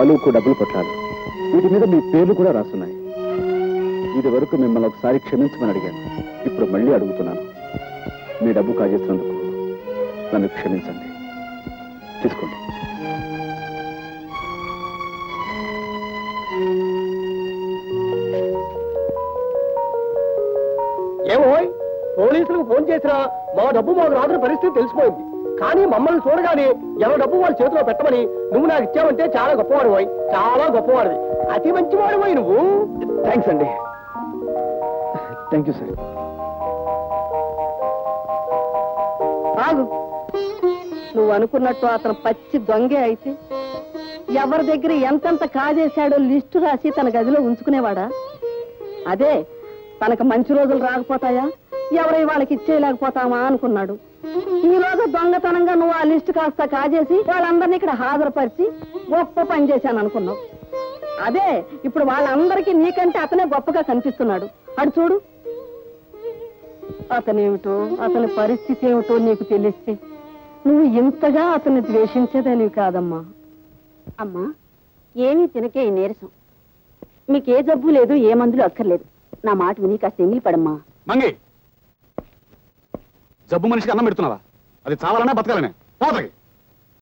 తాలూకు డబ్బులు కొట్టాలి. వీటి మీద మీ పేర్లు కూడా రాస్తున్నాయి. ఇది వరకు మిమ్మల్ని ఒకసారి క్షమించమని అడిగాను. ఇప్పుడు మళ్ళీ అడుగుతున్నాను. మీ డబ్బు కాజేసినందుకు నన్ను క్షమించండి. తీసుకోండి. ఏమో పోలీసులకు ఫోన్ చేసినా మా డబ్బు మాకు రాదని పరిస్థితి తెలిసిపోయింది. కానీ మమ్మల్ని చూడగానే ఎవరి డబ్బు వాళ్ళ చేతిలో పెట్టమని నువ్వు నాకు ఇచ్చావంటే చాలా గొప్పవాడు పోయి, చాలా గొప్పవాడివి, అతి మంచివాడు పోయి నువ్వు. థ్యాంక్స్ అండి. Thank you sir. ఆగు, నువ్వు అనుకున్నట్టు అతను పచ్చి దొంగే అయితే ఎవరి దగ్గర ఎంతెంత కాజేశాడో లిస్టు రాసి తన గదిలో ఉంచుకునేవాడా? అదే తనకు మంచి రోజులు రాకపోతాయా, ఎవరై వాళ్ళకి ఇచ్చేయలేకపోతామా అనుకున్నాడు. ఈ రోజు దొంగతనంగా నువ్వు ఆ లిస్టు కాస్త కాజేసి వాళ్ళందరినీ ఇక్కడ హాజరుపరిచి గొప్ప పని చేశాను అనుకున్నావు. అదే ఇప్పుడు వాళ్ళందరికీ నీకంటే అతనే గొప్పగా కనిపిస్తున్నాడు. అటు చూడు, అతనేమిటో అతని పరిస్థితి ఏమిటో నీకు తెలిస్తే నువ్వు ఇంతగా అతన్ని ద్వేషించేదానివి కాదమ్మా. అమ్మా, ఏమీ తినకే ఈ నీరసం. మీకే జబ్బు లేదు, ఏ మందులు అక్కర్లేదు. నా మాట విని కాస్త ఎంగిలి పడమ్మా. మంగి, జబ్బు మనిషికి అన్నం పెడుతున్నావా? అది చావాలనే బతకాలనే? పోతకి